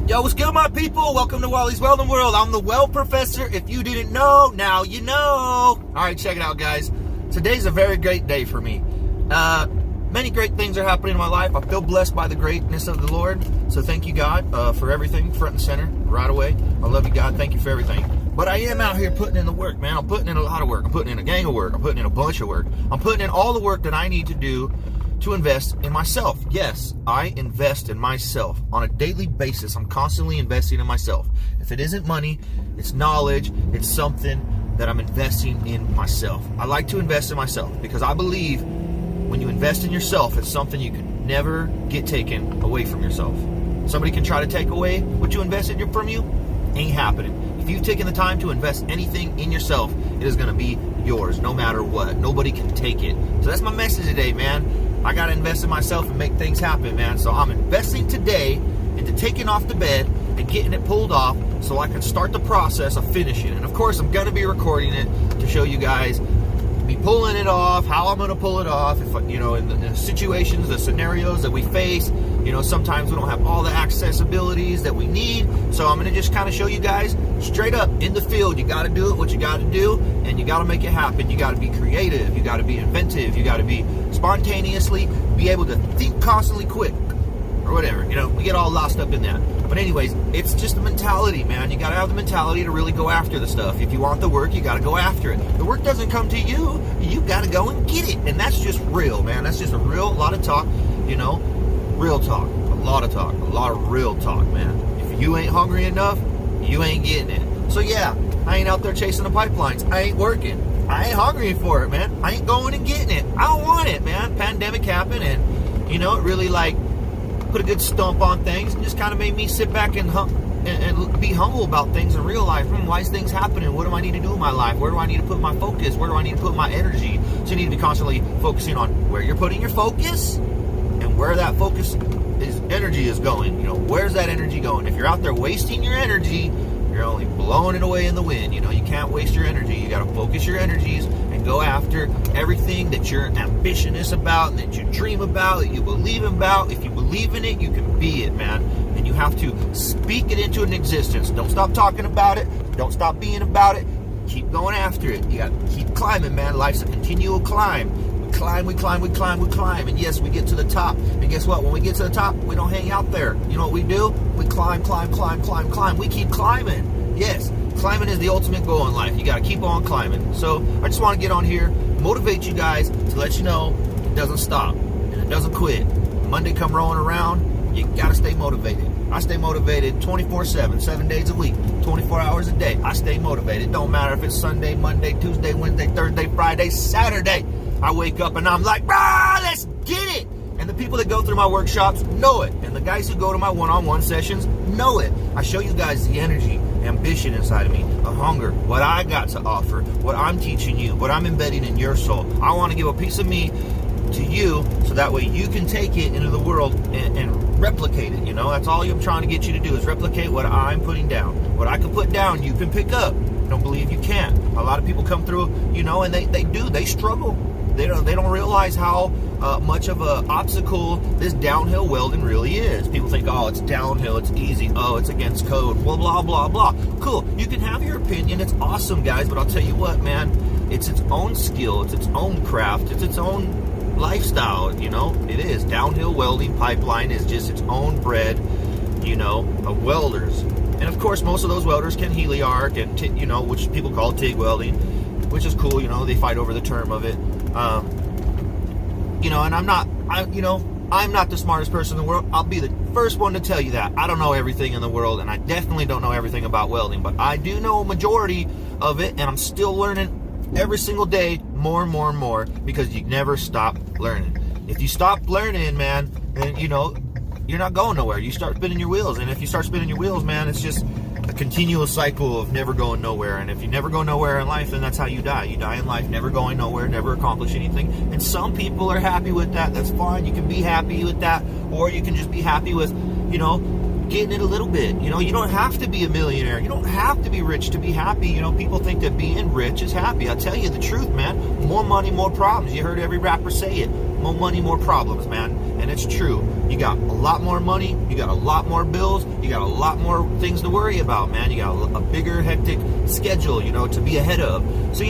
Yo, what's good, my people? Welcome to Wally's Welding World. I'm the Weld Professor. If you didn't know, now you know. All right, check it out, guys. Today's a very great day for me. Many great things are happening in my life. I feel blessed by the greatness of the Lord. So thank you, God, for everything, front and center, right away. I love you, God. Thank you for everything. But I am out here putting in the work, man. I'm putting in a lot of work. I'm putting in a gang of work. I'm putting in a bunch of work. I'm putting in all the work that I need to do to invest in myself. Yes, I invest in myself on a daily basis. I'm constantly investing in myself. If it isn't money, it's knowledge, it's something that I'm investing in myself. I like to invest in myself because I believe when you invest in yourself, it's something you can never get taken away from yourself. Somebody can try to take away what you invested from you, ain't happening. If you've taken the time to invest anything in yourself, it is going to be yours no matter what. Nobody can take it. So that's my message today, man. I got to invest in myself and make things happen, man. So I'm investing today into taking off the bed and getting it pulled off so I can start the process of finishing it. And of course, I'm going to be recording it to show you guys me pulling it off, how I'm going to pull it off. If, you know, in the situations, the scenarios that we face, you know, sometimes we don't have all the accessibilities that we need. So I'm going to just kind of show you guys straight up in the field. You got to do it, what you got to do, and you got to make it happen. You got to be creative. You got to be inventive. You got to be spontaneously, be able to think constantly quick or whatever. You know, we get all lost up in that. But anyways, it's just a mentality, man. You got to have the mentality to really go after the stuff. If you want the work, you got to go after it. The work doesn't come to you. You got to go and get it. And that's just real, man. That's just a lot of talk, you know, real talk, a lot of real talk, man. If you ain't hungry enough, you ain't getting it. So yeah, I ain't out there chasing the pipelines. I ain't working. I ain't hungry for it, man. I ain't going and getting it. I don't want it, man. Pandemic happened and, you know, it really like put a good stump on things and just kind of made me sit back and be humble about things and realize, why is things happening? What do I need to do in my life? Where do I need to put my focus? Where do I need to put my energy? So you need to be constantly focusing on where you're putting your focus and where that focus energy is going. You know, where's that energy going? If you're out there wasting your energy, you're only blowing it away in the wind. You know, you can't waste your energy. You got to focus your energies and go after everything that you're ambitious about, that you dream about, that you believe about. If you believe in it, you can be it, man. And you have to speak it into an existence. Don't stop talking about it. Don't stop being about it. Keep going after it. You got to keep climbing, man. Life's a continual climb. We climb. And yes, we get to the top. And guess what? When we get to the top, we don't hang out there. You know what we do? We climb. We keep climbing. Yes, climbing is the ultimate goal in life. You got to keep on climbing. So I just want to get on here, motivate you guys to let you know it doesn't stop and it doesn't quit. Monday come rolling around, you got to stay motivated. I stay motivated 24/7, 7 days a week, 24 hours a day. I stay motivated. Don't matter if it's Sunday, Monday, Tuesday, Wednesday, Thursday, Friday, Saturday. I wake up and I'm like, let's get it. And the people that go through my workshops know it. And the guys who go to my one-on-one sessions know it. I show you guys the energy, ambition inside of me, the hunger, what I got to offer, what I'm teaching you, what I'm embedding in your soul. I want to give a piece of me to you so that way you can take it into the world and replicate it. You know, that's all I'm trying to get you to do is replicate what I'm putting down. What I can put down, you can pick up. Don't believe you can't. A lot of people come through, you know, and they struggle. They don't realize how much of a obstacle this downhill welding really is. People think, oh, it's downhill, it's easy, oh, it's against code, blah, blah, blah, blah. Cool, you can have your opinion, it's awesome, guys, but I'll tell you what, man, it's its own skill, it's its own craft, it's its own lifestyle, you know, it is. Downhill welding pipeline is just its own bread, you know, of welders. And of course, most of those welders can heliarc and, you know, which people call TIG welding, which is cool, you know, they fight over the term of it. You know, and I'm not the smartest person in the world. I'll be the first one to tell you that. I don't know everything in the world, and I definitely don't know everything about welding, but I do know a majority of it, and I'm still learning every single day more and more and more because you never stop learning. If you stop learning, man, then, you know, you're not going nowhere. You start spinning your wheels, and if you start spinning your wheels, man, it's just a continuous cycle of never going nowhere. And if you never go nowhere in life, then that's how you die. You die in life never going nowhere, never accomplish anything. And some people are happy with that. That's fine. You can be happy with that, or you can just be happy with, you know, getting it a little bit. You know, you don't have to be a millionaire. You don't have to be rich to be happy. You know, people think that being rich is happy. I'll tell you the truth, man. More money, more problems. You heard every rapper say it. More money, more problems, man. and it's true. You got a lot more money, you got a lot more bills, you got a lot more things to worry about, man. You got a bigger, hectic schedule, to be ahead of. So,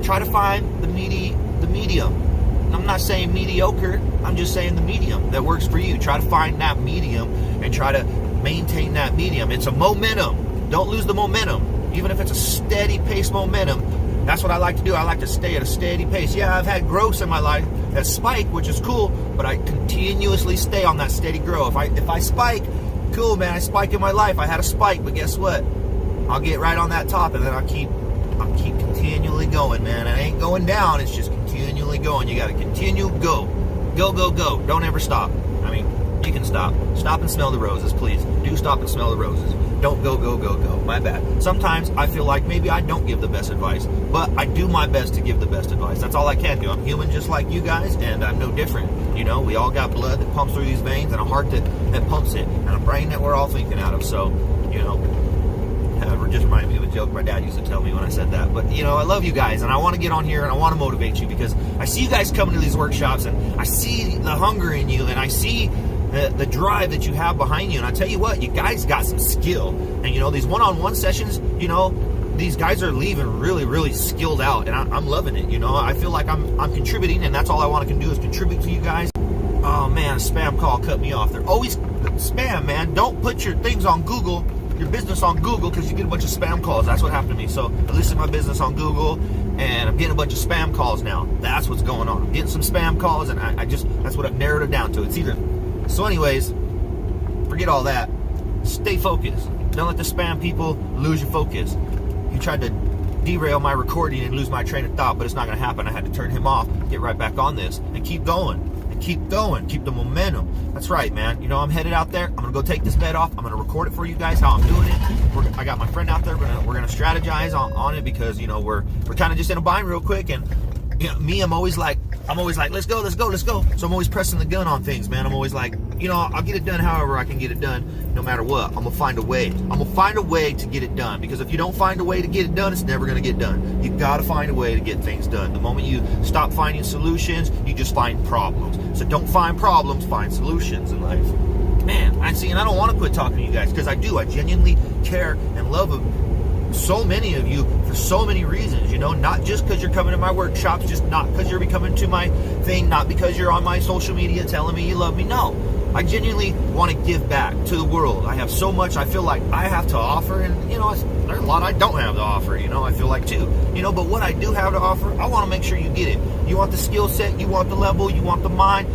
try to find the medium. I'm not saying mediocre, I'm just saying the medium that works for you. Try to find that medium and try to maintain that medium. It's a momentum. Don't lose the momentum. Even if it's a steady pace momentum, that's what I like to do. I like to stay at a steady pace. Yeah, I've had growths in my life that spike, which is cool, but I continuously stay on that steady growth. If I spike, cool, man, I spike in my life. I had a spike, but guess what? I'll get right on that top, and then I'll keep continually going, man. It ain't going down, it's just continually going. You got to continue, go. Don't ever stop. I mean, you can stop and smell the roses, please. Do stop and smell the roses. Don't go. My bad. Sometimes I feel like maybe I don't give the best advice, but I do my best to give the best advice. That's all I can do. I'm human just like you guys, and I'm no different. We all got blood that pumps through these veins, and a heart that pumps it, and a brain that we're all thinking out of. So, it just reminded me of a joke my dad used to tell me when I said that. But, I love you guys, and I want to get on here, and I want to motivate you, because I see you guys coming to these workshops, and I see the hunger in you, and I see the drive that you have behind you. And I tell you what, you guys got some skill. And, these one-on-one sessions, these guys are leaving really, really skilled out, and I'm loving it. I feel like I'm contributing, and that's all I want to do is contribute to you guys. Oh, man, a spam call cut me off. They're always spam, man. Don't put your things on Google, your business on Google, because you get a bunch of spam calls. That's what happened to me. So I listed my business on Google, and I'm getting a bunch of spam calls now. That's what's going on. I'm getting some spam calls, and that's what I've narrowed it down to. It's either. So anyways, forget all that. Stay focused. Don't let the spam people lose your focus. He tried to derail my recording and lose my train of thought, but it's not going to happen. I had to turn him off, get right back on this, and keep going. Keep the momentum. That's right, man. I'm headed out there. I'm gonna go take this bed off. I'm gonna record it for you guys how I'm doing it. I got my friend out there. We're gonna strategize on it, because we're kind of just in a bind real quick. And me, I'm always like, let's go. So I'm always pressing the gun on things, man. I'm always like, I'll get it done however I can get it done, no matter what. I'm gonna find a way. I'm gonna find a way to get it done, because if you don't find a way to get it done, it's never gonna get done. You gotta find a way to get things done. The moment you stop finding solutions, you just find problems. So don't find problems, find solutions in life. Man, I don't want to quit talking to you guys, because I do. I genuinely care and love so many of you for so many reasons, not just because you're coming to my workshops, just not because you're coming to my thing, not because you're on my social media telling me you love me. No, I genuinely want to give back to the world. I have so much I feel like I have to offer, and there's a lot I don't have to offer, I feel like too, but what I do have to offer, I want to make sure you get it. You want the skill set, you want the level, you want the mind,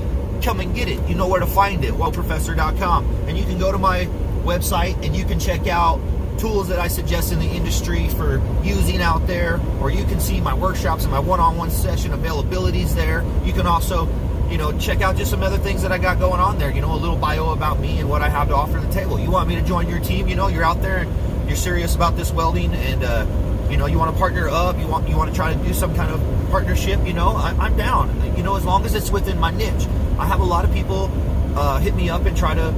come and get it. You know where to find it, weldprofessor.com, and you can go to my website and you can check out tools that I suggest in the industry for using out there, or you can see my workshops and my one-on-one session availabilities there. You can also check out just some other things that I got going on there, a little bio about me and what I have to offer the table. You want me to join your team, you're out there and you're serious about this welding, and you want to partner up, you want to try to do some kind of partnership, I'm down, as long as it's within my niche. I have a lot of people hit me up and try to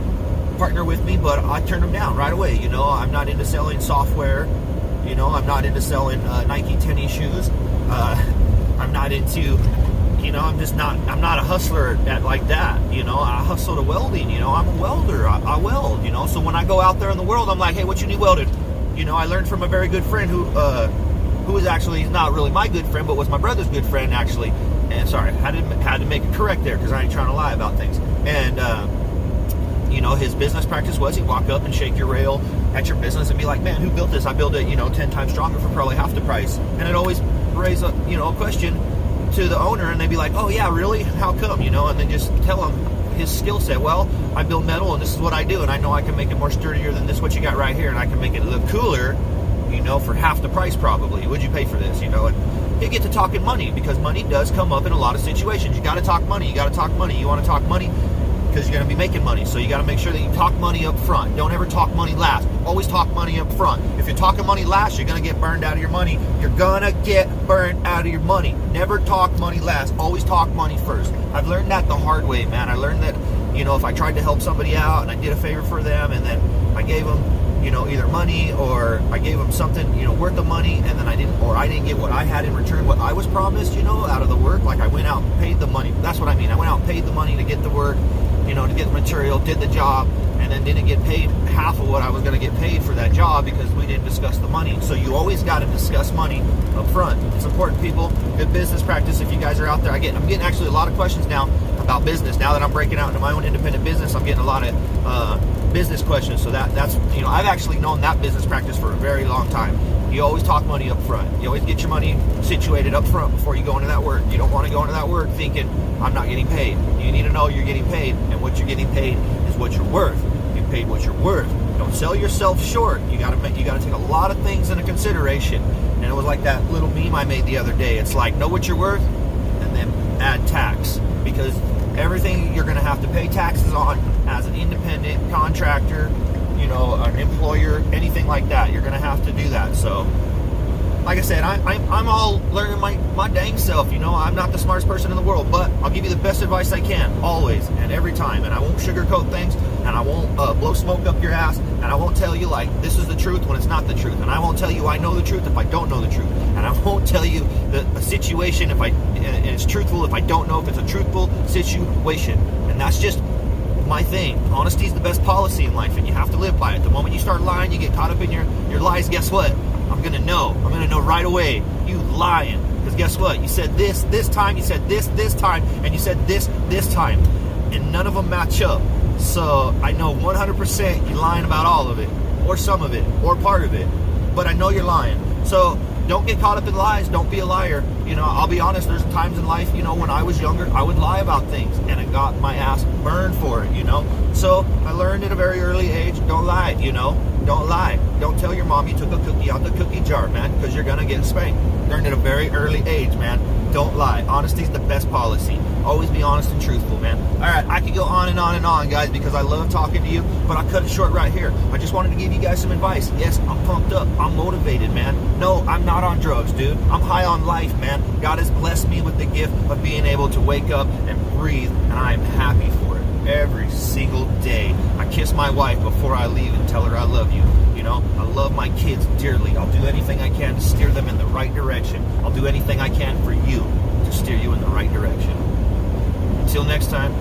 partner with me, but I turn them down right away. I'm not into selling software, I'm not into selling Nike tennis shoes, I'm not into, I'm not a hustler like that, I hustle to welding, I'm a welder, I weld, so when I go out there in the world, I'm like, hey, what you need welded? I learned from a very good friend who was actually not really my good friend, but was my brother's good friend, actually. And sorry, I had to make it correct there, because I ain't trying to lie about things. And his business practice was he'd walk up and shake your rail at your business and be like, man, who built this? I built it, 10 times stronger for probably half the price. And it always raise a question to the owner, and they'd be like, oh yeah, really? How come? And then just tell him his skill set. Well, I build metal, and this is what I do, and I know I can make it more sturdier than this, what you got right here, and I can make it look cooler, for half the price probably. Would you pay for this? And you get to talking money, because money does come up in a lot of situations. You got to talk money. You got to talk money. You want to talk money because you're going to be making money. So you got to make sure that you talk money up front. Don't ever talk money last. Always talk money up front. If you're talking money last, you're going to get burned out of your money. You're going to get burned out of your money. Never talk money last. Always talk money first. I've learned that the hard way, man. I learned that, if I tried to help somebody out and I did a favor for them, and then I gave them, either money, or I gave them something, worth the money, and then I didn't get what I had in return, what I was promised, out of the work. Like I went out and paid the money. That's what I mean. I went out and paid the money to get the work, to get the material, did the job, and then didn't get paid half of what I was going to get paid for that job because we didn't discuss the money. So you always got to discuss money up front. It's important, people. Good business practice. If you guys are out there, I'm getting actually a lot of questions now about business. Now that I'm breaking out into my own independent business, I'm getting a lot of business questions. So that's I've actually known that business practice for a very long time. You always talk money up front. You always get your money situated up front before you go into that work. You don't want to go into that work thinking, I'm not getting paid. You need to know you're getting paid, and what you're getting paid is what you're worth. You paid what you're worth. Don't sell yourself short. You gotta take a lot of things into consideration. And it was like that little meme I made the other day. It's like, know what you're worth, and then add tax, because everything you're gonna have to pay taxes on as an independent contractor, an employer, anything like that, you're gonna have to do that. So, like I said, I'm all learning my dang self. I'm not the smartest person in the world, but I'll give you the best advice I can, always and every time. And I won't sugarcoat things, and I won't blow smoke up your ass, and I won't tell you like this is the truth when it's not the truth. And I won't tell you I know the truth if I don't know the truth. And I won't tell you a situation and it's truthful if I don't know if it's a truthful situation. And that's just my thing. Honesty is the best policy in life, and you have to live by it. The moment you start lying, you get caught up in your lies, guess what? I'm gonna know right away. You lying. Because guess what? You said this time, you said this time, and you said this time. And none of them match up. So I know 100% you're lying about all of it, or some of it, or part of it. But I know you're lying. So don't get caught up in lies. Don't be a liar. I'll be honest, there's times in life, when I was younger, I would lie about things, and I got my ass burned for it, So I learned at a very early age, don't lie, Don't lie. Don't tell your mom you took a cookie out the cookie jar, man, because you're going to get spanked. Learned at a very early age, man. Don't lie. Honesty is the best policy. Always be honest and truthful, man. All right, I could go on and on and on, guys, because I love talking to you, but I'll cut it short right here. I just wanted to give you guys some advice. Yes, I'm pumped up. I'm motivated, man. No, I'm not on drugs, dude. I'm high on life, man. God has blessed me with the gift of being able to wake up and breathe, and I am happy for it every single day. I kiss my wife before I leave and tell her I love you. I love my kids dearly. I'll do anything I can to steer them in the right direction. I'll do anything I can for you to steer you in the right direction. Until next time.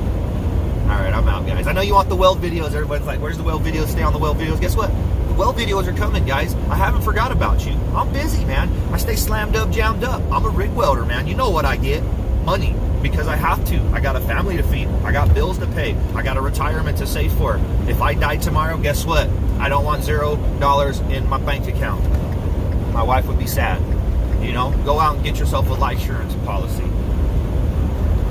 All right, I'm out, guys. I know you want the weld videos. Everybody's like, where's the weld videos? Stay on the weld videos. Guess what? The weld videos are coming, guys. I haven't forgot about you. I'm busy, man. I stay slammed up, jammed up. I'm a rig welder, man. You know what I get? Money. Because I have to. I got a family to feed. I got bills to pay. I got a retirement to save for. If I die tomorrow, guess what? I don't want $0 in my bank account. My wife would be sad. Go out and get yourself a life insurance policy.